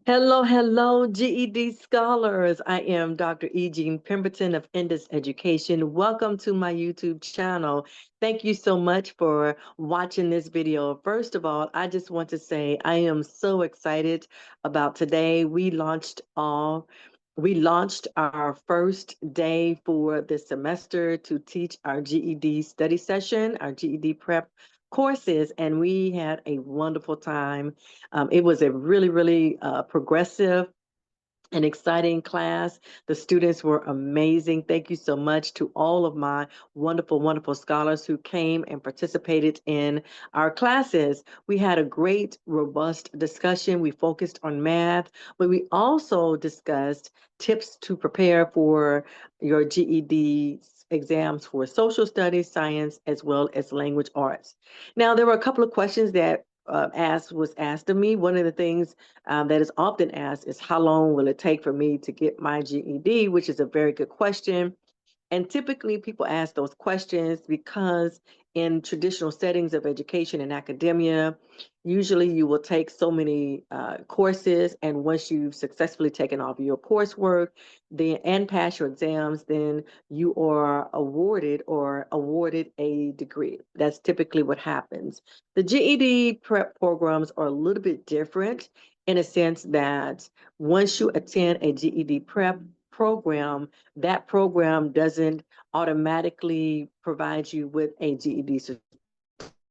Hello, hello, GED scholars. I am Dr. E. Jean Pemberton of Enda's Education. Welcome to my YouTube channel. Thank you so much for watching this video. First of all, I just want to say I am so excited about today. We launched our first day for this semester to teach our GED study session, our GED prep courses, and we had a wonderful time. It was a really progressive and exciting class. The students were amazing. Thank you so much to all of my wonderful scholars who came and participated in our classes. We had a great, robust discussion. We focused on math, but we also discussed tips to prepare for your GED exams for social studies, science, as well as language arts. Now, there were a couple of questions that was asked of me. One of the things that is often asked is how long will it take for me to get my GED, which is a very good question. And typically people ask those questions because in traditional settings of education and academia, usually you will take so many courses, and once you've successfully taken off your coursework then and pass your exams, then you are awarded a degree. That's typically what happens. The GED prep programs are a little bit different in a sense that once you attend a GED prep program, that program doesn't automatically provide you with a GED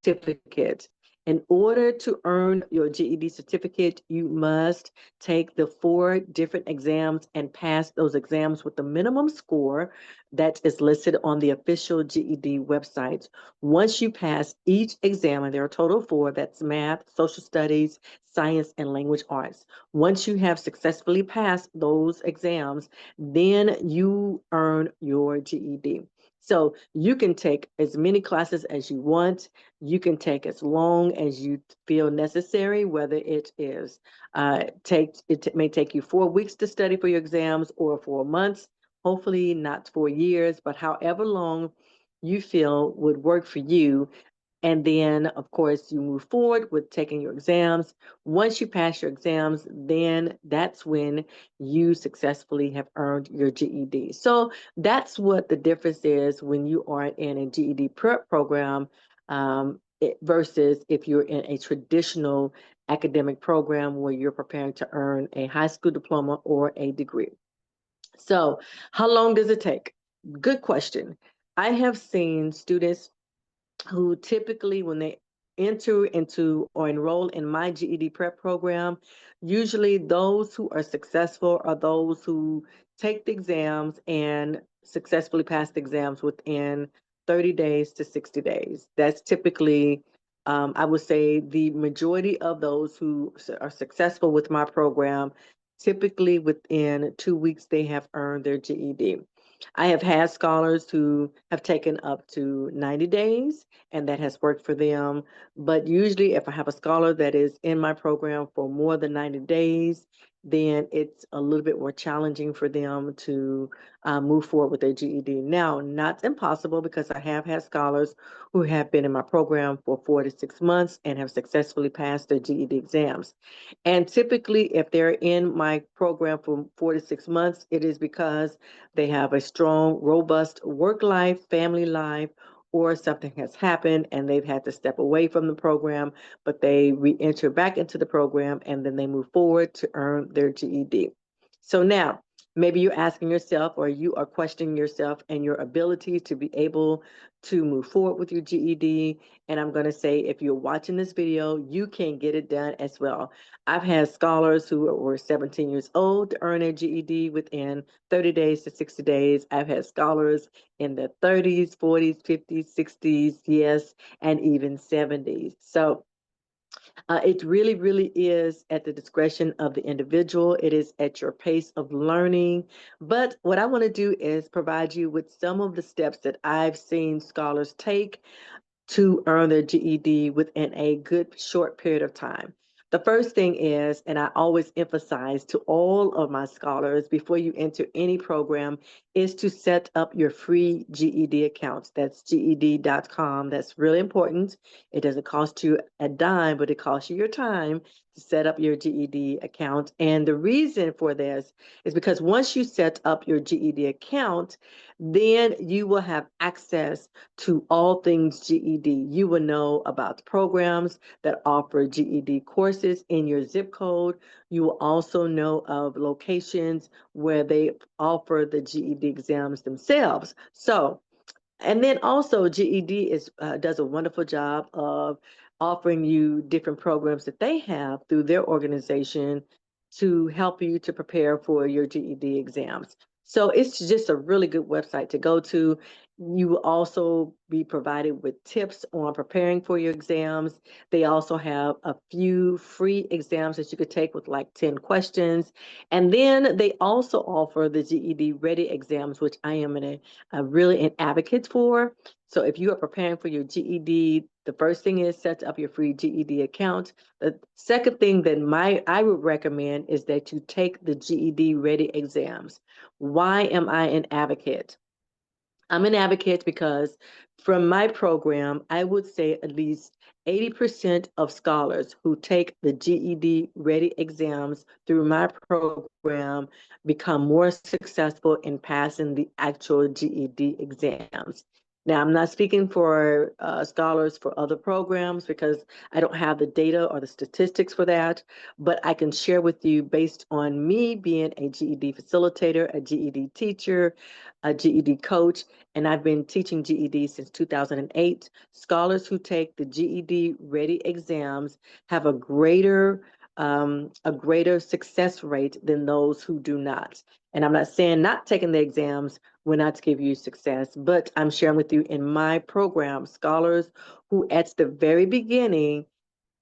certificate. In order to earn your GED certificate, you must take the 4 different exams and pass those exams with the minimum score that is listed on the official GED website. Once you pass each exam, and there are a total of 4, that's math, social studies, science, and language arts. Once you have successfully passed those exams, then you earn your GED. So you can take as many classes as you want. You can take as long as you feel necessary, whether it is it may take you 4 weeks to study for your exams or 4 months, hopefully not 4 years, but however long you feel would work for you. And then, of course, you move forward with taking your exams. Once you pass your exams, then that's when you successfully have earned your GED. So that's what the difference is when you are in a GED prep program versus if you're in a traditional academic program where you're preparing to earn a high school diploma or a degree. So, how long does it take? Good question. I have seen students who typically, when they enter into or enroll in my GED prep program, usually those who are successful are those who take the exams and successfully pass the exams within 30 days to 60 days. That's typically, I would say, the majority of those who are successful with my program. Typically, within 2 weeks, they have earned their GED. I have had scholars who have taken up to 90 days, and that has worked for them. But usually, if I have a scholar that is in my program for more than 90 days, then it's a little bit more challenging for them to move forward with their GED. Now, not impossible, because I have had scholars who have been in my program for 4 to 6 months and have successfully passed their GED exams. And typically, if they're in my program for 4 to 6 months, it is because they have a strong, robust work life, family life, or something has happened and they've had to step away from the program, but they re-enter back into the program and then they move forward to earn their GED. So now, maybe you're asking yourself, or you are questioning yourself and your ability to be able to move forward with your GED. And I'm going to say, if you're watching this video, you can get it done as well. I've had scholars who were 17 years old to earn their GED within 30 days to 60 days. I've had scholars in the 30s, 40s, 50s, 60s, yes, and even 70s. So it really is at the discretion of the individual. It is at your pace of learning. But what I want to do is provide you with some of the steps that I've seen scholars take to earn their GED within a good short period of time. The first thing is, and I always emphasize to all of my scholars before you enter any program, is to set up your free GED accounts. That's GED.com. That's really important. It doesn't cost you a dime, but it costs you your time to set up your GED account. And the reason for this is because once you set up your GED account, then you will have access to all things GED. You will know about the programs that offer GED courses in your zip code. You will also know of locations where they offer the GED exams themselves. So, and then also GED does a wonderful job of offering you different programs that they have through their organization to help you to prepare for your GED exams. So it's just a really good website to go to. You will also be provided with tips on preparing for your exams. They also have a few free exams that you could take with like 10 questions. And then they also offer the GED Ready exams, which I am really an advocate for. So if you are preparing for your GED, the first thing is set up your free GED account. The second thing that I would recommend is that you take the GED Ready exams. Why am I an advocate? I'm an advocate because from my program, I would say at least 80% of scholars who take the GED Ready exams through my program become more successful in passing the actual GED exams. Now, I'm not speaking for scholars for other programs because I don't have the data or the statistics for that, but I can share with you based on me being a GED facilitator, a GED teacher, a GED coach, and I've been teaching GED since 2008. Scholars who take the GED Ready exams have a greater success rate than those who do not. And I'm not saying not taking the exams will not give you success, but I'm sharing with you in my program, scholars who at the very beginning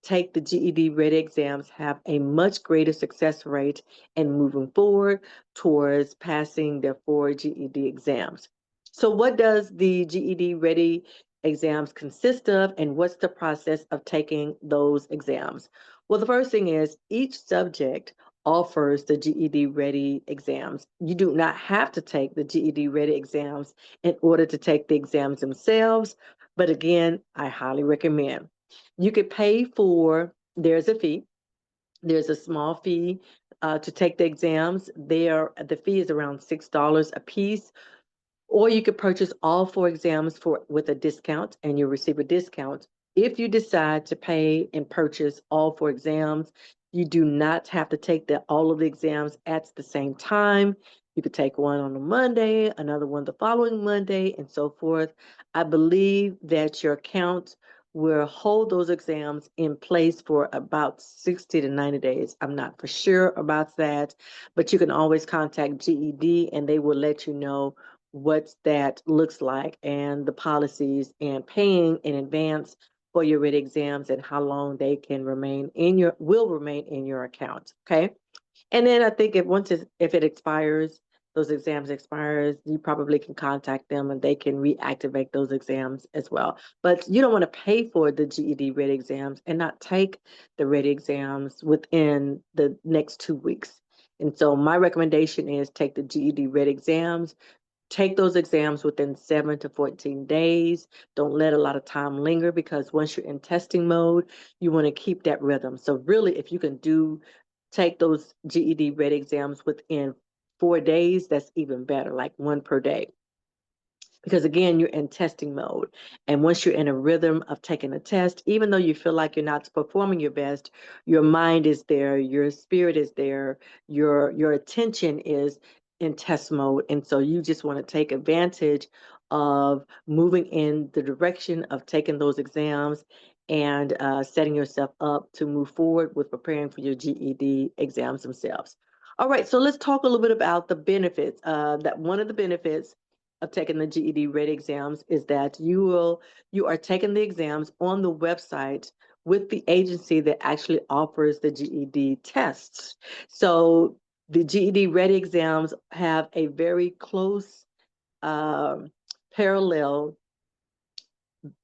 take the GED Ready exams have a much greater success rate in moving forward towards passing their 4 GED exams. So what does the GED Ready exams consist of, and what's the process of taking those exams? Well, the first thing is each subject offers the GED Ready exams. You do not have to take the GED Ready exams in order to take the exams themselves, but again, I highly recommend. You could pay for, there's a fee. There's a small fee to take the exams. The fee is around $6 a piece. Or you could purchase all 4 exams with a discount, and you'll receive a discount. If you decide to pay and purchase all 4 exams, you do not have to take all of the exams at the same time. You could take one on a Monday, another one the following Monday, and so forth. I believe that your account will hold those exams in place for about 60 to 90 days. I'm not for sure about that, but you can always contact GED and they will let you know what that looks like and the policies and paying in advance for your ready exams and how long they can will remain in your account. Okay. And then I think if it expires, those exams expires, you probably can contact them and they can reactivate those exams as well. But you don't want to pay for the GED ready exams and not take the ready exams within the next 2 weeks. And so my recommendation is take the GED ready exams. Take those exams within 7 to 14 days. Don't let a lot of time linger because once you're in testing mode, you want to keep that rhythm. So really, if you can take those GED ready exams within 4 days, that's even better, like one per day. Because again, you're in testing mode. And once you're in a rhythm of taking a test, even though you feel like you're not performing your best, your mind is there, your spirit is there, your attention is in test mode. And so you just want to take advantage of moving in the direction of taking those exams and setting yourself up to move forward with preparing for your GED exams themselves. All right, so let's talk a little bit about the benefits. That one of the benefits of taking the GED Ready exams is that you are taking the exams on the website with the agency that actually offers the GED tests. So the GED Ready exams have a very close parallel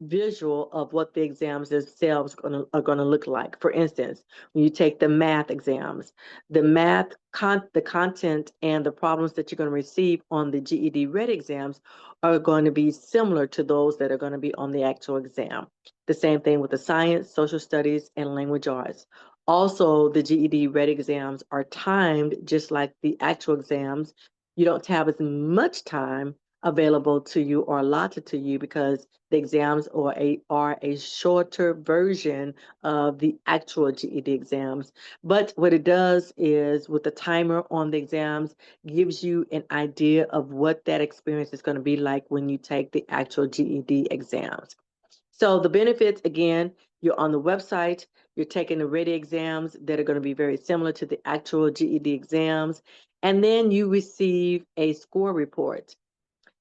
visual of what the exams themselves are going to look like. For instance, when you take the math exams, the content and the problems that you're going to receive on the GED Ready exams are going to be similar to those that are going to be on the actual exam. The same thing with the science, social studies, and language arts. Also, the GED read exams are timed just like the actual exams. You don't have as much time available to you or allotted to you because the exams are a shorter version of the actual GED exams. But what it does is, with the timer on the exams, gives you an idea of what that experience is going to be like when you take the actual GED exams. So the benefits, again, you're on the website, you're taking the ready exams that are going to be very similar to the actual GED exams, and then you receive a score report.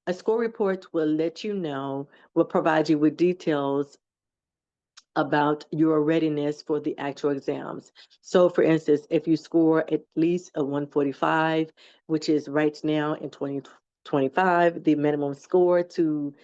A score report will let you know, will provide you with details about your readiness for the actual exams. So for instance, if you score at least a 145, which is right now in 2025, the minimum score to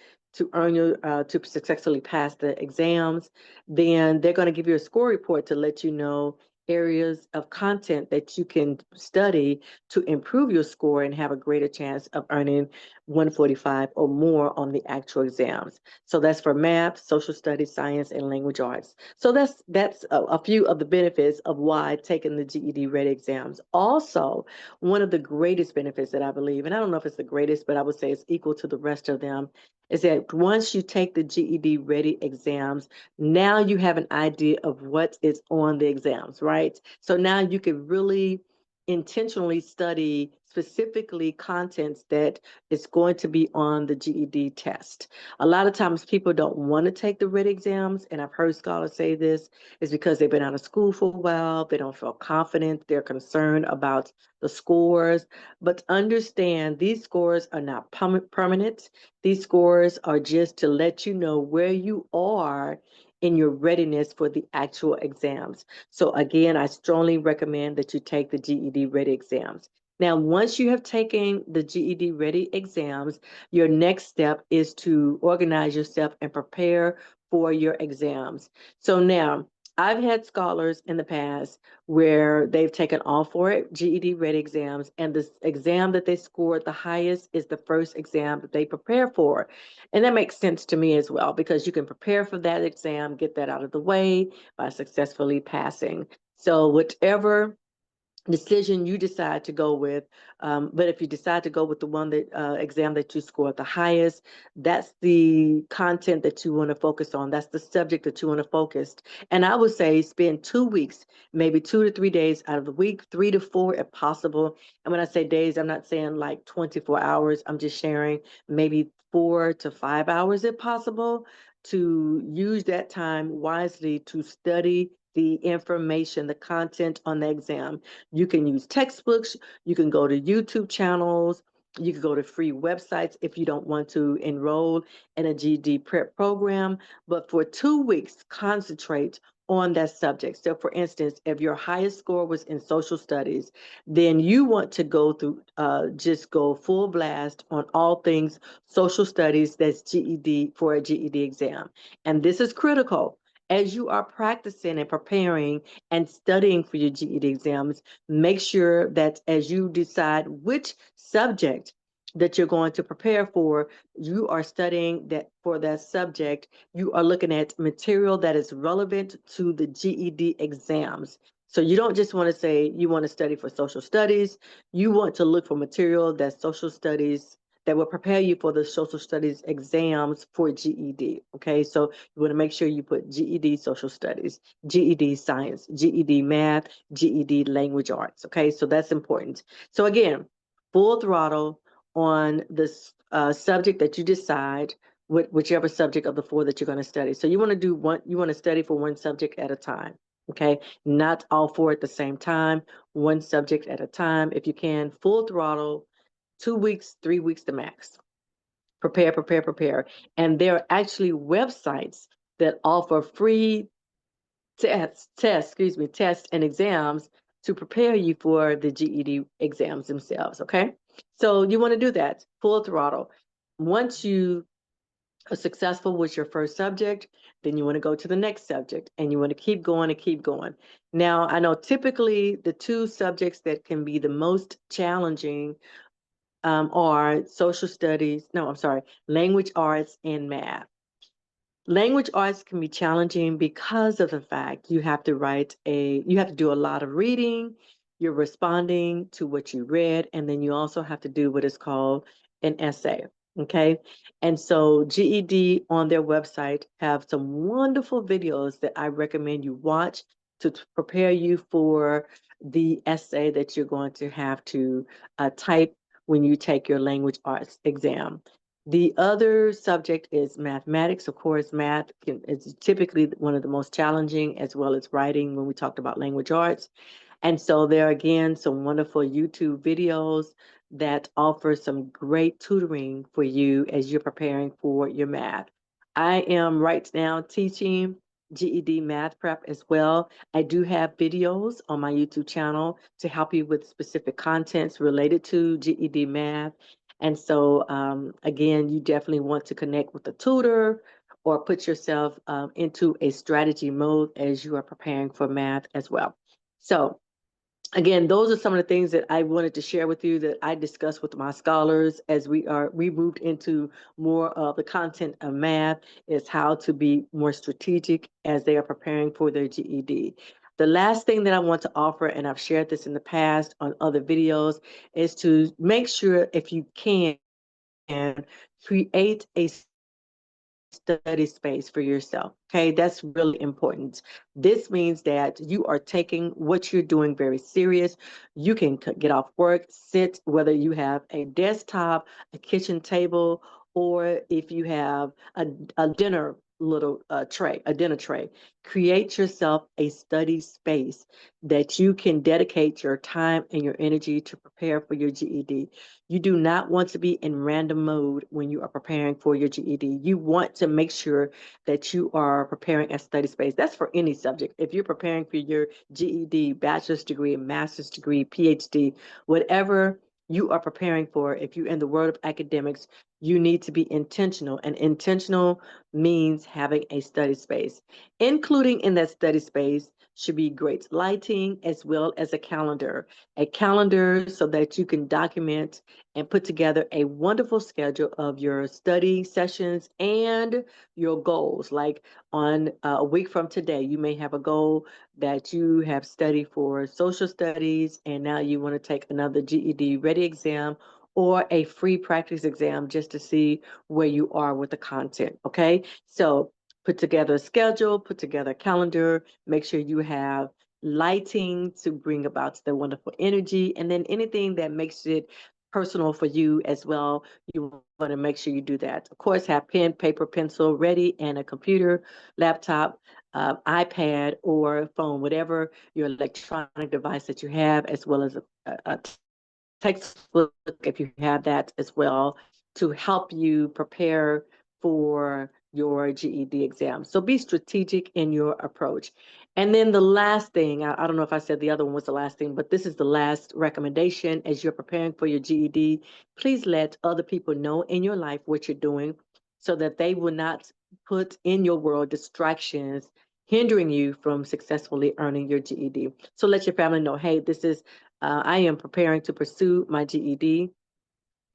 earn your to successfully pass the exams, then they're going to give you a score report to let you know areas of content that you can study to improve your score and have a greater chance of earning 145 or more on the actual exams. So that's for math, social studies, science, and language arts. So that's a few of the benefits of why taking the GED ready exams. Also, one of the greatest benefits that I believe, and I don't know if it's the greatest, but I would say it's equal to the rest of them, is that once you take the GED ready exams, now you have an idea of what is on the exams, right? So now you can really intentionally study specifically contents that is going to be on the GED test. A lot of times people don't want to take the read exams, and I've heard scholars say this is because they've been out of school for a while, they don't feel confident, they're concerned about the scores. But understand these scores are not permanent. These scores are just to let you know where you are in your readiness for the actual exams. So again, I strongly recommend that you take the GED ready exams. Now, once you have taken the GED ready exams, your next step is to organize yourself and prepare for your exams. So now, I've had scholars in the past where they've taken all four GED ready exams, and the exam that they scored the highest is the first exam that they prepare for. And that makes sense to me as well, because you can prepare for that exam, get that out of the way by successfully passing. So whatever decision you decide to go with. But if you decide to go with the one that exam that you scored the highest, that's the content that you want to focus on. That's the subject that you want to focus. And I would say spend 2 weeks, maybe 2 to 3 days out of the week, 3 to 4 if possible. And when I say days, I'm not saying like 24 hours. I'm just sharing maybe 4 to 5 hours if possible, to use that time wisely to study the information, the content on the exam. You can use textbooks, you can go to YouTube channels, you can go to free websites if you don't want to enroll in a GED prep program. But for 2 weeks, concentrate on that subject. So for instance, if your highest score was in social studies, then you want to go through, just go full blast on all things social studies that's GED for a GED exam. And this is critical. As you are practicing and preparing and studying for your GED exams, make sure that as you decide which subject that you're going to prepare for, you are studying that for that subject. You are looking at material that is relevant to the GED exams. So you don't just want to say you want to study for social studies. You want to look for material that social studies that will prepare you for the social studies exams for GED. Okay, so you want to make sure you put GED social studies, GED science, GED math, GED language arts. Okay, so that's important. So again, full throttle on this subject that you decide, whichever subject of the four that you're going to study. So you want to do one, you want to study for one subject at a time. Okay, not all four at the same time, one subject at a time. If you can, full throttle, 2 weeks, 3 weeks the max. Prepare, prepare, prepare. And there are actually websites that offer free tests and exams to prepare you for the GED exams themselves, okay? So you want to do that, full throttle. Once you are successful with your first subject, then you want to go to the next subject, and you want to keep going and keep going. Now, I know typically the two subjects that can be the most challenging are social studies, no, I'm sorry, language arts and math. Language arts can be challenging because of the fact you have to do a lot of reading, you're responding to what you read, and then you also have to do what is called an essay. Okay. And so GED on their website have some wonderful videos that I recommend you watch to prepare you for the essay that you're going to have to type when you take your language arts exam. The other subject is mathematics. Of course, is typically one of the most challenging, as well as writing when we talked about language arts. And so there are, again, some wonderful YouTube videos that offer some great tutoring for you as you're preparing for your math. I am right now teaching GED math prep as well. I do have videos on my YouTube channel to help you with specific contents related to GED math. And so, again, you definitely want to connect with a tutor or put yourself into a strategy mode as you are preparing for math as well. So, again, those are some of the things that I wanted to share with you that I discussed with my scholars as we moved into more of the content of math, is how to be more strategic as they are preparing for their GED. The last thing that I want to offer, and I've shared this in the past on other videos, is to make sure, if you can, create a study space for yourself. Okay, that's really important. This means that you are taking what you're doing very serious. You can get off work, sit, whether you have a desktop, a kitchen table, or if you have a dinner a dinner tray. Create yourself a study space that you can dedicate your time and your energy to prepare for your GED. You do not want to be in random mode when you are preparing for your GED. You want to make sure that you are preparing a study space. That's for any subject. If you're preparing for your GED, bachelor's degree, master's degree, PhD, whatever you are preparing for, if you're in the world of academics, you need to be intentional. And intentional means having a study space. Including in that study space should be great lighting as well as a calendar. A calendar so that you can document and put together a wonderful schedule of your study sessions and your goals. Like on a week from today, you may have a goal that you have studied for social studies, and now you want to take another GED ready exam or a free practice exam just to see where you are with the content. Okay, so put together a schedule, put together a calendar, make sure you have lighting to bring about the wonderful energy, and then anything that makes it personal for you as well. You want to make sure you do that. Of course, have pen, paper, pencil ready, and a computer, laptop, iPad, or phone, whatever your electronic device that you have, as well as a textbook if you have that as well, to help you prepare for your GED exam. So be strategic in your approach. And then the last thing, I don't know if I said the other one was the last thing, but this is the last recommendation as you're preparing for your GED. Please let other people know in your life what you're doing so that they will not put in your world distractions hindering you from successfully earning your GED. So let your family know, hey, I am preparing to pursue my GED.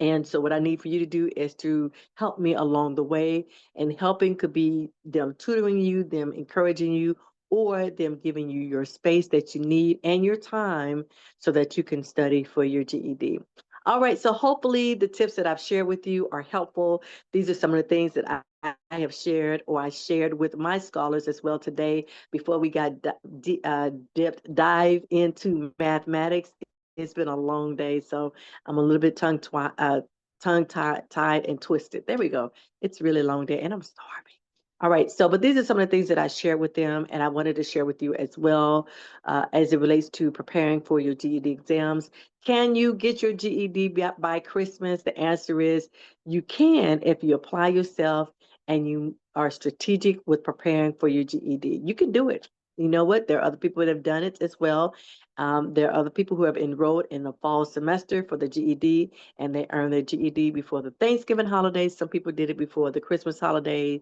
And so what I need for you to do is to help me along the way. And helping could be them tutoring you, them encouraging you, or them giving you your space that you need and your time so that you can study for your GED. All right, so hopefully the tips that I've shared with you are helpful. These are some of the things that I have shared, or I shared with my scholars as well today before we got dive into mathematics. It's been a long day, so I'm a little bit tongue-tied and twisted. There we go. It's a really long day, and I'm starving. All right, so but these are some of the things that I shared with them, and I wanted to share with you as well as it relates to preparing for your GED exams. Can you get your GED by Christmas? The answer is you can if you apply yourself and you are strategic with preparing for your GED. You can do it. You know what? There are other people that have done it as well. There are other people who have enrolled in the fall semester for the GED, and they earned their GED before the Thanksgiving holidays. Some people did it before the Christmas holiday.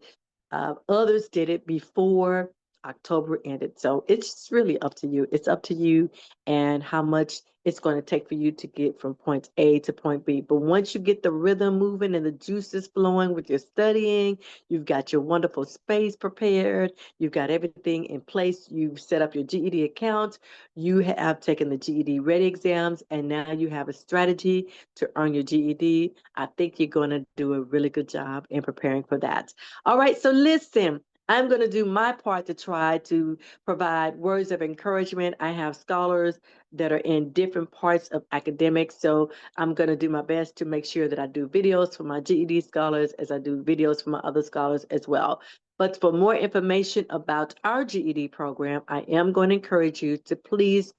Others did it before October ended. So it's really up to you. It's up to you and how much it's going to take for you to get from point A to point B. But once you get the rhythm moving and the juices flowing with your studying, you've got your wonderful space prepared, you've got everything in place, you've set up your GED account, you have taken the GED ready exams, and now you have a strategy to earn your GED. I think you're going to do a really good job in preparing for that. All right, so listen. I'm going to do my part to try to provide words of encouragement. I have scholars that are in different parts of academics, so I'm going to do my best to make sure that I do videos for my GED scholars as I do videos for my other scholars as well. But for more information about our GED program, I am going to encourage you to please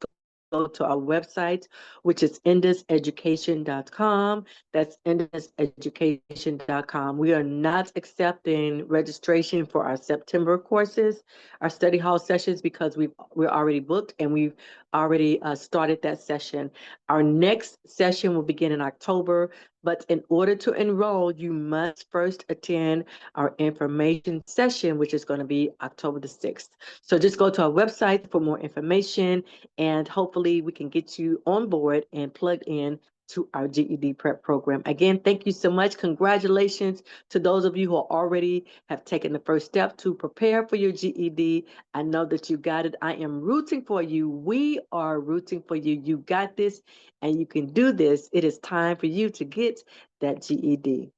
go to our website, which is endaseducation.com. That's endaseducation.com. We are not accepting registration for our September courses, our study hall sessions, because we're already booked and we've already started that session. Our next session will begin in October, but in order to enroll, you must first attend our information session, which is going to be October the 6th. So just go to our website for more information, and hopefully we can get you on board and plugged in to our GED prep program. Again, thank you so much. Congratulations to those of you who already have taken the first step to prepare for your GED. I know that you got it. I am rooting for you. We are rooting for you. You got this and you can do this. It is time for you to get that GED.